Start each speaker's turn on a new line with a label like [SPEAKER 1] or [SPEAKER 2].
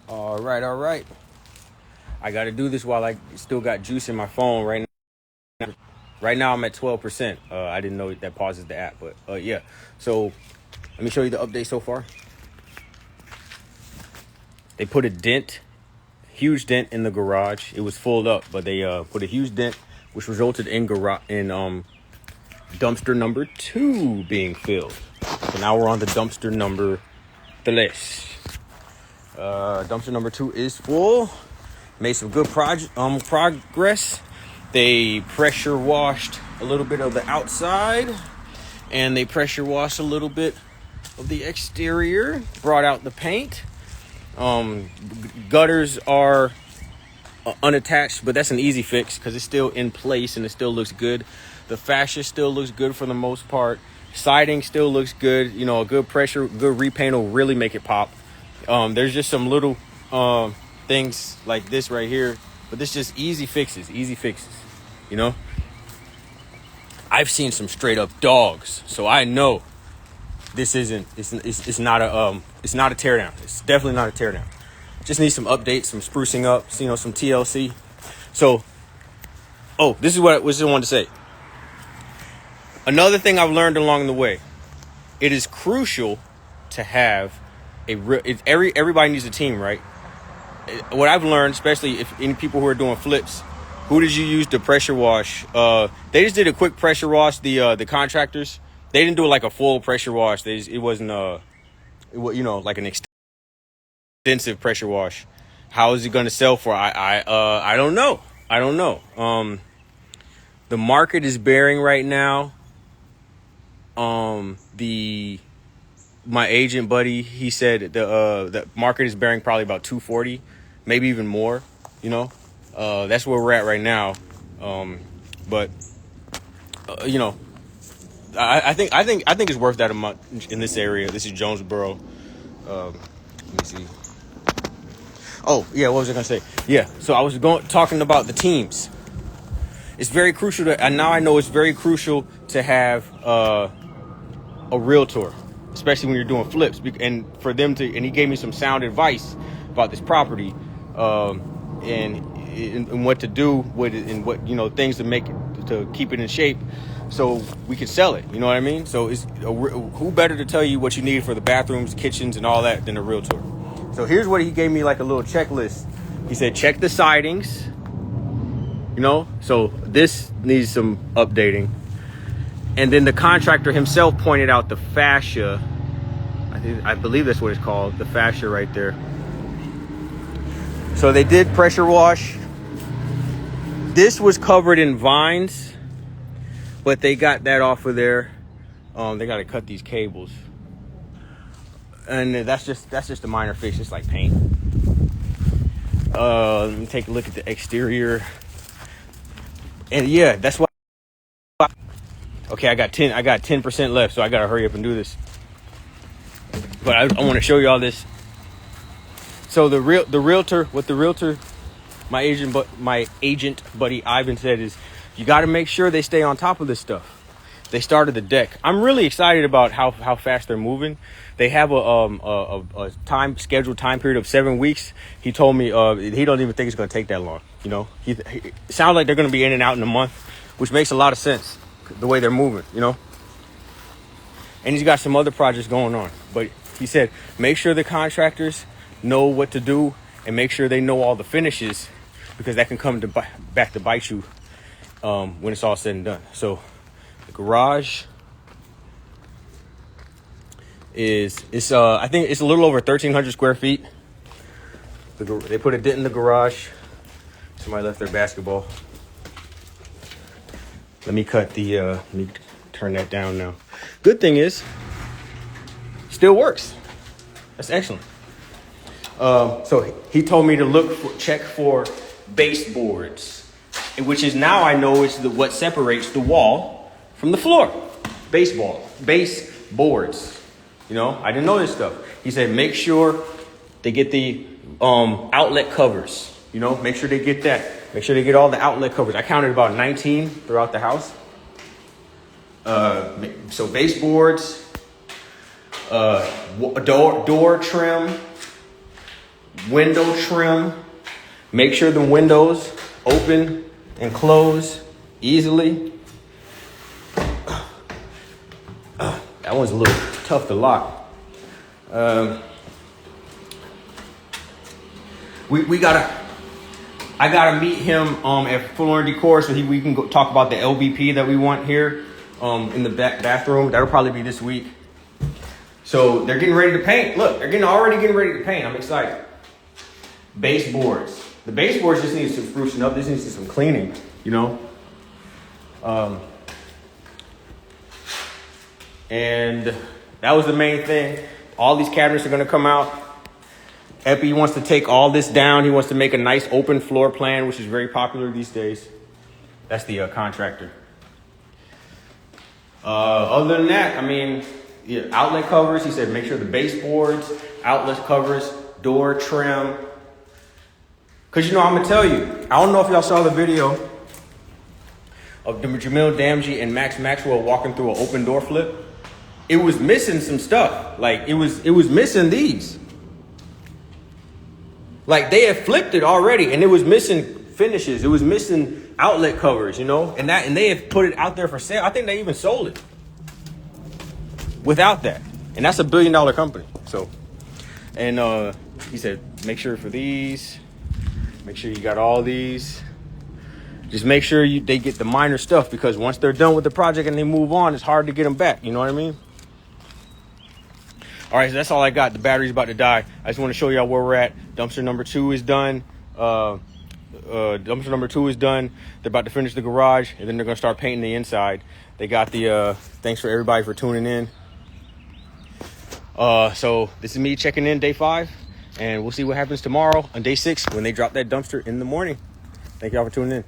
[SPEAKER 1] All right. I got to do this while I still got juice in my phone right now. Right now I'm at 12%. I didn't know that pauses the app, but yeah. So let me show you the update so far. They put a huge dent in the garage. It was filled up, but they put a huge dent, which resulted in dumpster number 2 being filled. So now we're on the dumpster number 3. Dumpster number 2 is full. Made some good progress. They pressure washed a little bit of the outside, and they pressure washed a little bit of the exterior. Brought out the paint. Gutters are unattached, but that's an easy fix because it's still in place and it still looks good. The fascia still looks good for the most part. Siding still looks good. You know, a good repaint will really make it pop. There's just some little things like this right here, but this is just easy fixes, you know. I've seen some straight up dogs, so I know this isn't it's not a teardown. It's definitely not a teardown. Just need some updates, some sprucing up, you know, some TLC. So this is what I wanted to say. Another thing I've learned along the way, it is crucial to have everybody needs a team, right? What I've learned, especially if any people who are doing flips, who did you use to pressure wash? They just did a quick pressure wash. The contractors, they didn't do like a full pressure wash. It wasn't like an extensive pressure wash. How is it going to sell for? I don't know. The market is bearing right now. My agent buddy, he said the market is bearing probably about 240, maybe even more. You know, that's where we're at right now. But you know, I think it's worth that amount in this area. This is Jonesboro. Let me see. Oh yeah, what was I gonna say? Yeah, so I was talking about the teams. It's very crucial and now I know it's very crucial to have a realtor, especially when you're doing flips, and for them to, and he gave me some sound advice about this property, and what to do with it, and what, you know, things to make it, to keep it in shape so we can sell it, you know what I mean? So who better to tell you what you need for the bathrooms, kitchens, and all that than a realtor? So here's what he gave me, like a little checklist. He said, check the sidings, you know, so this needs some updating. And then the contractor himself pointed out the fascia. I believe that's what it's called, the fascia right there. So they did pressure wash. This was covered in vines, but they got that off of there. They got to cut these cables, and that's just a minor fix. It's like paint. Let me take a look at the exterior, and yeah, that's why. Okay, I got 10% left, so I gotta hurry up and do this. But I want to show you all this. So the realtor, my agent buddy Ivan said is, you got to make sure they stay on top of this stuff. They started the deck. I'm really excited about how fast they're moving. They have a scheduled time period of 7 weeks. He told me he don't even think it's gonna take that long. You know, it sounds like they're gonna be in and out in a month, which makes a lot of sense, the way they're moving, you know. And he's got some other projects going on, but he said make sure the contractors know what to do and make sure they know all the finishes, because that can come back to bite you when it's all said and done. So the garage I think it's a little over 1,300 square feet. They put a dent in the garage. Somebody left their basketball. Let me turn that down now. Good thing is, still works. That's excellent. So he told me to check for baseboards, which is, now I know, it's what separates the wall from the floor. Baseboards. You know, I didn't know this stuff. He said make sure they get the outlet covers. You know, make sure they get that. Make sure they get all the outlet covers. I counted about 19 throughout the house. So baseboards, door trim, window trim. Make sure the windows open and close easily. That one's a little tough to lock. I gotta meet him at Floor & Decor so we can go talk about the LVP that we want here in the bathroom. That'll probably be this week. So they're getting ready to paint. Look, they're already getting ready to paint. I'm excited. Baseboards. The baseboards just need some sprucing up. This needs some cleaning, you know. And that was the main thing. All these cabinets are gonna come out. Epi wants to take all this down. He wants to make a nice open floor plan, which is very popular these days. That's the contractor. Other than that, I mean, yeah, outlet covers. He said make sure the baseboards, outlet covers, door trim. Because, you know, I'm going to tell you, I don't know if y'all saw the video of Jamil Damji and Max Maxwell walking through an open door flip. It was missing some stuff. Like, it was missing these. Like, they had flipped it already, and it was missing finishes. It was missing outlet covers, you know, and they had put it out there for sale. I think they even sold it without that, and that's $1 billion company. So, and he said, make sure for these, make sure you got all these. Just make sure they get the minor stuff, because once they're done with the project and they move on, it's hard to get them back. You know what I mean? All right, so that's all I got. The battery's about to die. I just want to show y'all where we're at. Dumpster number 2 is done. Dumpster number 2 is done. They're about to finish the garage, and then they're going to start painting the inside. They got the, thanks for everybody for tuning in. So this is me checking in day 5, and we'll see what happens tomorrow on day 6 when they drop that dumpster in the morning. Thank y'all for tuning in.